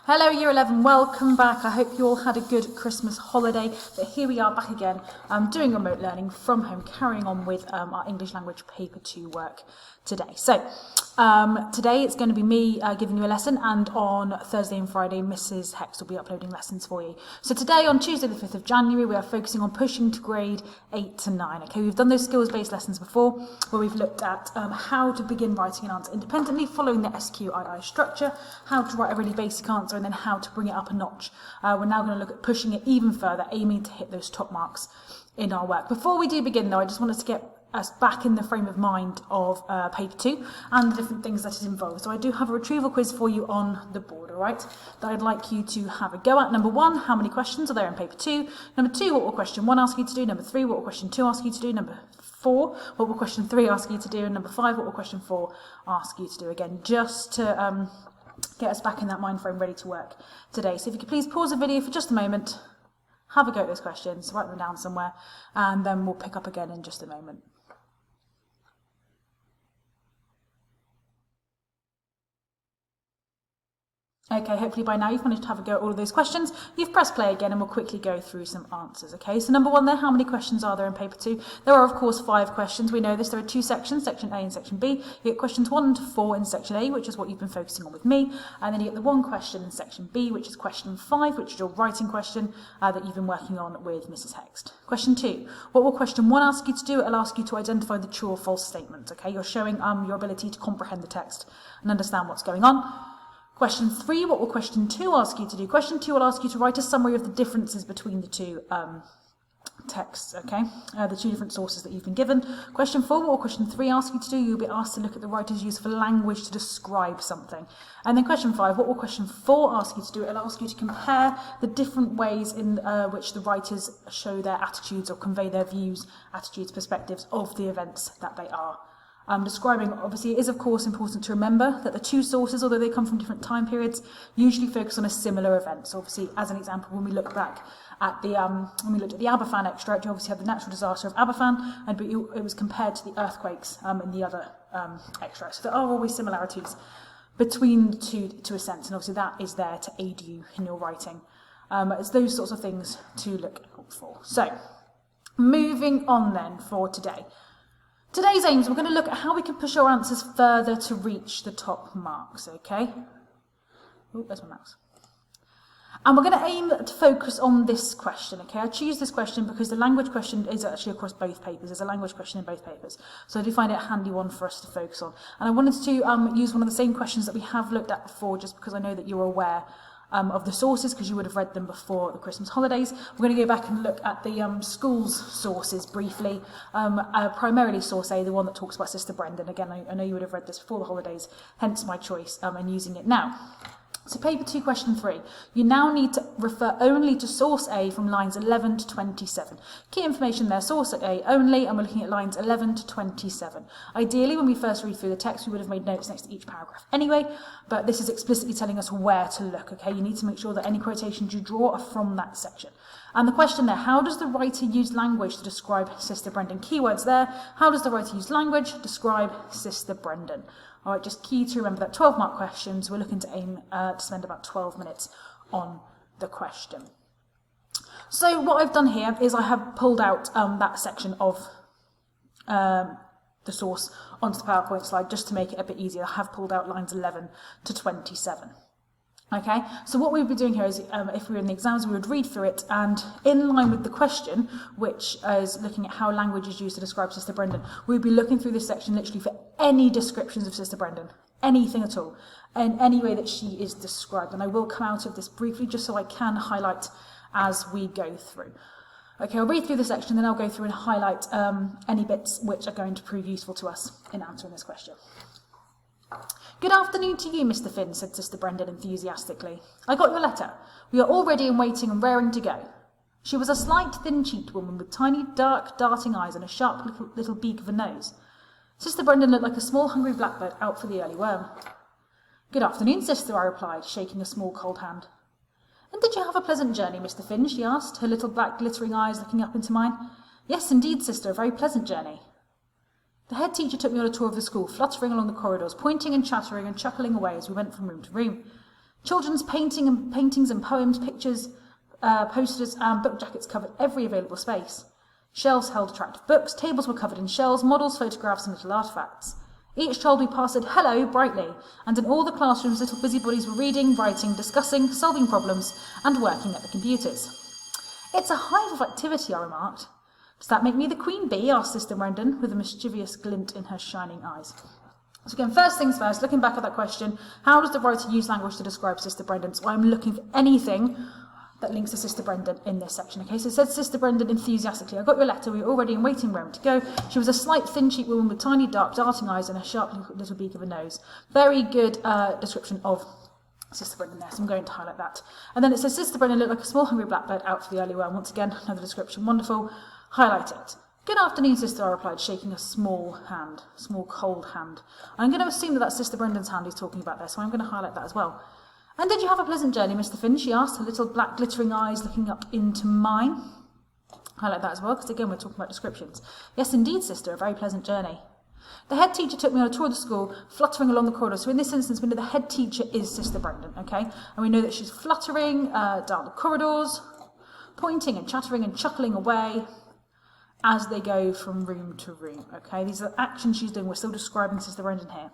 Hello Year 11, welcome back. I hope you all had a good Christmas holiday, but here we are back again doing remote learning from home, carrying on with our English language paper 2 work today. So today it's going to be me giving you a lesson, and on Thursday and Friday Mrs. Hex will be uploading lessons for you. So today on Tuesday the 5th of January we are focusing on pushing to grade 8 to 9. Okay, we've done those skills based lessons before where we've looked at how to begin writing an answer independently following the SQII structure, how to write a really basic answer, and then how to bring it up a notch. We're now going to look at pushing it even further, aiming to hit those top marks in our work. Before we do begin though, I just wanted to get us back in the frame of mind of paper 2 and the different things that is involved. So I do have a retrieval quiz for you on the board, all right, that I'd like you to have a go at. Number 1, how many questions are there in paper 2? Number 2, what will question 1 ask you to do? Number 3, what will question 2 ask you to do? Number 4, what will question 3 ask you to do? And number 5, what will question 4 ask you to do? Again, just to get us back in that mind frame ready to work today. So if you could please pause the video for just a moment, have a go at those questions, write them down somewhere, and then we'll pick up again in just a moment. Okay, hopefully by now you've managed to have a go at all of those questions. You've pressed play again and we'll quickly go through some answers. Okay, so number 1 there, how many questions are there in paper 2? There are of course 5 questions. We know this. There are 2 sections, section A and section B. You get questions 1 to 4 in section A, which is what you've been focusing on with me. And then you get the 1 question in section B, which is question 5, which is your writing question that you've been working on with Mrs. Hext. Question 2, what will question 1 ask you to do? It'll ask you to identify the true or false statement. Okay, you're showing your ability to comprehend the text and understand what's going on. Question 3, what will question 2 ask you to do? Question 2 will ask you to write a summary of the differences between the 2 texts, okay? The 2 different sources that you've been given. Question 4, what will question 3 ask you to do? You'll be asked to look at the writer's use of language to describe something. And then question 5, what will question 4 ask you to do? It'll ask you to compare the different ways in which the writers show their attitudes or convey their views, attitudes, perspectives of the events that they are describing. Obviously, it is of course important to remember that the 2 sources, although they come from different time periods, usually focus on a similar event. So obviously, as an example, when we look back at the when we looked at the Aberfan extract, you obviously have the natural disaster of Aberfan, but it was compared to the earthquakes in the other extracts. So there are always similarities between the 2 to a sense, and obviously that is there to aid you in your writing. It's those sorts of things to look out for. So, moving on then for today. Today's aims, we're going to look at how we can push our answers further to reach the top marks, okay? Oh, there's my mouse. And we're going to aim to focus on this question, okay? I choose this question because the language question is actually across both papers. There's a language question in both papers. So I do find it a handy one for us to focus on. And I wanted to use one of the same questions that we have looked at before, just because I know that you're aware of the sources, because you would have read them before the Christmas holidays. We're going to go back and look at the school's sources briefly, primarily source A, the one that talks about Sister Brendan. Again, I know you would have read this before the holidays, hence my choice in using it now. So paper 2, question 3. You now need to refer only to source A from lines 11 to 27. Key information there, source A only, and we're looking at lines 11 to 27. Ideally, when we first read through the text, we would have made notes next to each paragraph anyway, but this is explicitly telling us where to look, okay? You need to make sure that any quotations you draw are from that section. And the question there, how does the writer use language to describe Sister Brendan? Keywords there, how does the writer use language to describe Sister Brendan? All right, just key to remember that 12-mark questions, we're looking to aim to spend about 12 minutes on the question. So what I've done here is I have pulled out that section of the source onto the PowerPoint slide just to make it a bit easier. I have pulled out lines 11 to 27. Okay, so what we would be doing here is, if we were in the exams, we would read through it, and in line with the question, which is looking at how language is used to describe Sister Brendan, we would be looking through this section literally for any descriptions of Sister Brendan, anything at all, in any way that she is described. And I will come out of this briefly just so I can highlight as we go through. Okay, I'll read through the section, then I'll go through and highlight any bits which are going to prove useful to us in answering this question. Good afternoon to you, Mr. Finn, said Sister Brendan enthusiastically. I got your letter. We are all ready and waiting and raring to go. She was a slight, thin-cheeked woman with tiny, dark, darting eyes and a sharp little beak of a nose. Sister Brendan looked like a small, hungry blackbird out for the early worm. Good afternoon, sister, I replied, shaking a small, cold hand. And did you have a pleasant journey, Mr. Finn, she asked, her little black, glittering eyes looking up into mine. Yes, indeed, sister, a very pleasant journey. The head teacher took me on a tour of the school, fluttering along the corridors, pointing and chattering and chuckling away as we went from room to room. Children's paintings and poems, pictures, posters and book jackets covered every available space. Shelves held attractive books, tables were covered in shells, models, photographs and little artefacts. Each child we passed said hello brightly, and in all the classrooms little busybodies were reading, writing, discussing, solving problems and working at the computers. It's a hive of activity, I remarked. Does that make me the queen bee? Asked Sister Brendan, with a mischievous glint in her shining eyes. So again, first things first, looking back at that question, how does the writer use language to describe Sister Brendan? So I'm looking for anything that links to Sister Brendan in this section. Okay, so it said Sister Brendan enthusiastically, I got your letter, we were already in waiting room to go. She was a slight, thin-cheeked woman with tiny, dark, darting eyes and a sharp little beak of a nose. Very good description of Sister Brendan there, so I'm going to highlight that. And then it says Sister Brendan looked like a small hungry blackbird out for the early worm. Once again, another description, wonderful. Highlight it. Good afternoon, Sister, I replied, shaking a small cold hand. I'm going to assume that that's Sister Brendan's hand he's talking about there, so I'm going to highlight that as well. And did you have a pleasant journey, Mr. Finn? She asked, her little black glittering eyes looking up into mine. Highlight that as well, because again, we're talking about descriptions. Yes, indeed, Sister, a very pleasant journey. The head teacher took me on a tour of the school, fluttering along the corridor. So in this instance, we know the head teacher is Sister Brendan, okay? And we know that she's fluttering down the corridors, pointing and chattering and chuckling away as they go from room to room, okay? These are actions she's doing. We're still describing Sister Brendan here.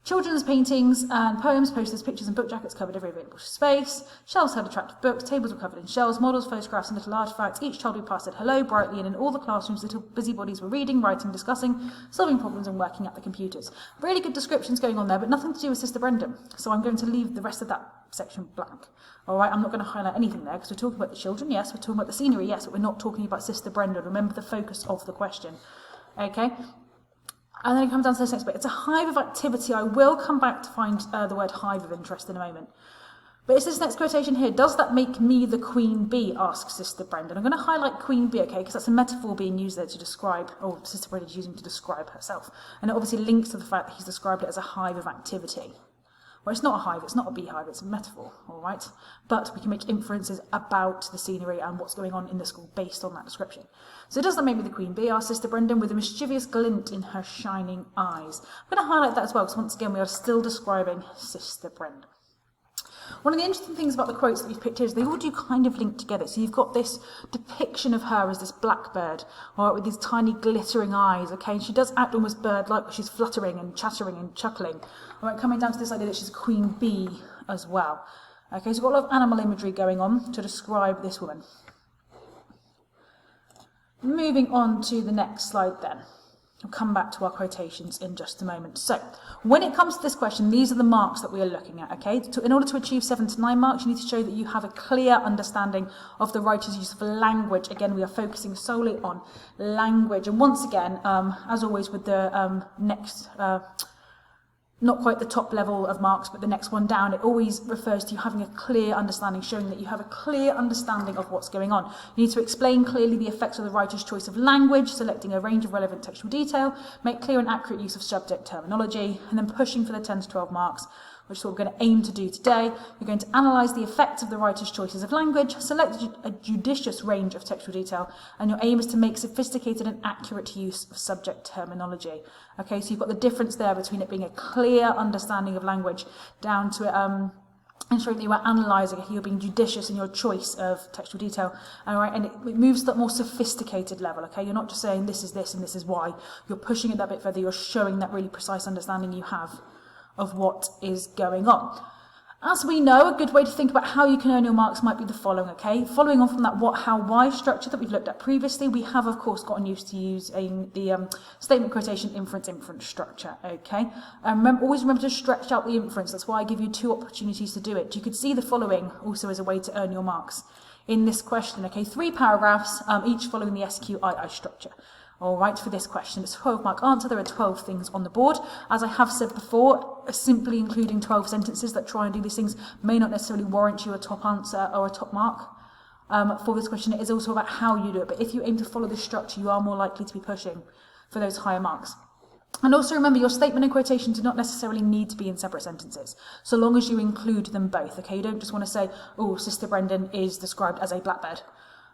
Children's paintings and poems, posters, pictures and book jackets covered every available space. Shelves held attractive books, tables were covered in shells, models, photographs and little artefacts. Each child we passed said hello brightly, and in all the classrooms little busybodies were reading, writing, discussing, solving problems and working at the computers. Really good descriptions going on there, but nothing to do with Sister Brendan. So I'm going to leave the rest of that section blank. All right, I'm not going to highlight anything there because we're talking about the children, yes, we're talking about the scenery, yes, but we're not talking about Sister Brendan. Remember the focus of the question, okay? And then it comes down to this next bit. It's a hive of activity. I will come back to find the word hive of interest in a moment. But it's this next quotation here. Does that make me the queen bee? Asks Sister Brendan. I'm going to highlight queen bee, okay, because that's a metaphor being used there to describe, or Sister Brendan's using to describe herself. And it obviously links to the fact that he's described it as a hive of activity. Well, it's not a hive, it's not a beehive, it's a metaphor, all right? But we can make inferences about the scenery and what's going on in the school based on that description. So does that make me the queen bee? Asked Sister Brendan with a mischievous glint in her shining eyes. I'm going to highlight that as well, because once again, we are still describing Sister Brendan. One of the interesting things about the quotes that we've picked here is they all do kind of link together. So you've got this depiction of her as this blackbird, all right, with these tiny glittering eyes, okay? And she does act almost bird-like, she's fluttering and chattering and chuckling. All right, coming down to this idea that she's a queen bee as well. Okay, so we've got a lot of animal imagery going on to describe this woman. Moving on to the next slide then. We'll come back to our quotations in just a moment. So, when it comes to this question, these are the marks that we are looking at, okay? In order to achieve 7 to 9 marks, you need to show that you have a clear understanding of the writer's use of language. Again, we are focusing solely on language. And once again, as always with the next... not quite the top level of marks, but the next one down, it always refers to you having a clear understanding, showing that you have a clear understanding of what's going on. You need to explain clearly the effects of the writer's choice of language, selecting a range of relevant textual detail, make clear and accurate use of subject terminology, and then pushing for the 10 to 12 marks, which is what we're going to aim to do today. We're going to analyse the effects of the writer's choices of language, select a judicious range of textual detail, and your aim is to make sophisticated and accurate use of subject terminology. Okay, so you've got the difference there between it being a clear understanding of language down to ensuring that you are analysing it, you're being judicious in your choice of textual detail, and it moves to that more sophisticated level, okay? You're not just saying this is this and this is why, you're pushing it that bit further, you're showing that really precise understanding you have of what is going on. As we know, a good way to think about how you can earn your marks might be the following, okay? Following on from that what, how, why structure that we've looked at previously, we have, of course, gotten used to using the statement, quotation, inference structure, okay? Always remember to stretch out the inference. That's why I give you 2 opportunities to do it. You could see the following also as a way to earn your marks in this question, okay? 3 paragraphs, each following the SQII structure. All right, for this question, it's a 12-mark answer. There are 12 things on the board. As I have said before, simply including 12 sentences that try and do these things may not necessarily warrant you a top answer or a top mark. For this question, it is also about how you do it. But if you aim to follow this structure, you are more likely to be pushing for those higher marks. And also remember, your statement and quotation do not necessarily need to be in separate sentences, so long as you include them both, okay? You don't just want to say, oh, Sister Brendan is described as a blackbird.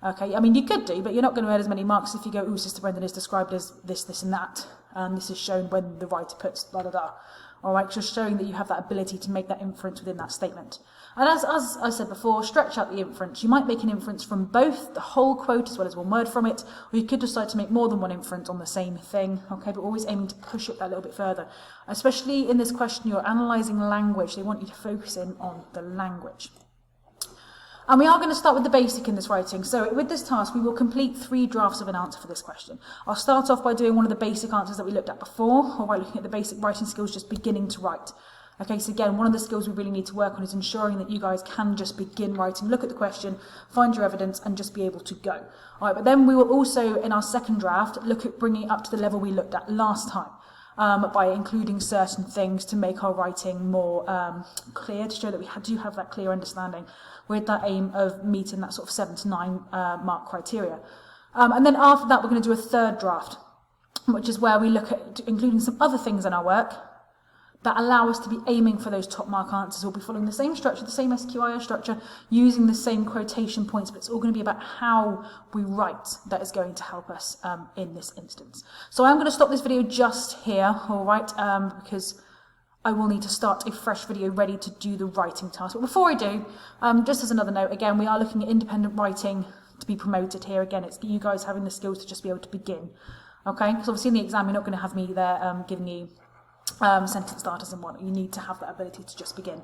Okay, I mean, you could do, but you're not going to earn as many marks if you go, ooh, Sister Brendan is described as this, this and that, and this is shown when the writer puts blah, blah, blah. All right, just showing that you have that ability to make that inference within that statement. And as I said before, stretch out the inference. You might make an inference from both the whole quote as well as one word from it, or you could decide to make more than one inference on the same thing, okay, but always aiming to push it a little bit further. Especially in this question, you're analysing language. They want you to focus in on the language. And we are going to start with the basic in this writing. So with this task, we will complete 3 drafts of an answer for this question. I'll start off by doing one of the basic answers that we looked at before, or by looking at the basic writing skills, just beginning to write. Okay, so again, one of the skills we really need to work on is ensuring that you guys can just begin writing, look at the question, find your evidence, and just be able to go. All right, but then we will also, in our second draft, look at bringing it up to the level we looked at last time. By including certain things to make our writing more clear, to show that we do have that clear understanding, with that aim of meeting that sort of 7 to 9 mark criteria. And then after that, we're going to do a third draft, which is where we look at including some other things in our work that allow us to be aiming for those top mark answers. We'll be following the same structure, the same SQIR structure, using the same quotation points, but it's all going to be about how we write that is going to help us in this instance. So I'm going to stop this video just here, all right, because I will need to start a fresh video ready to do the writing task. But before I do, just as another note, again, we are looking at independent writing to be promoted here. Again, it's you guys having the skills to just be able to begin, okay? Because obviously in the exam, you're not going to have me there giving you sentence starters and whatnot. You need to have that ability to just begin.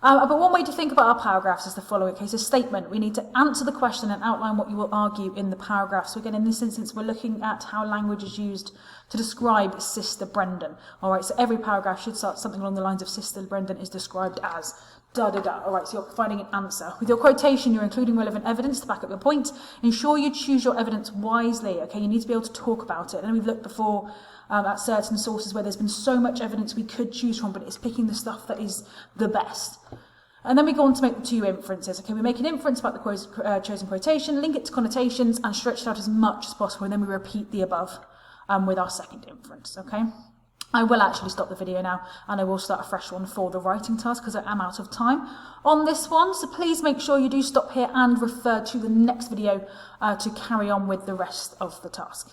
But one way to think about our paragraphs is the following. Okay, so statement. We need to answer the question and outline what you will argue in the paragraph. So again, in this instance, we're looking at how language is used to describe Sister Brendan. All right, so every paragraph should start something along the lines of Sister Brendan is described as da-da-da. All right, so you're finding an answer. With your quotation, you're including relevant evidence to back up your point. Ensure you choose your evidence wisely. Okay, you need to be able to talk about it. And we've looked before at certain sources where there's been so much evidence we could choose from, but it's picking the stuff that is the best. And then we go on to make the 2 inferences. Okay, we make an inference about the chosen quotation, link it to connotations, and stretch it out as much as possible. And then we repeat the above with our second inference. Okay, I will actually stop the video now, and I will start a fresh one for the writing task because I am out of time on this one. So please make sure you do stop here and refer to the next video to carry on with the rest of the task.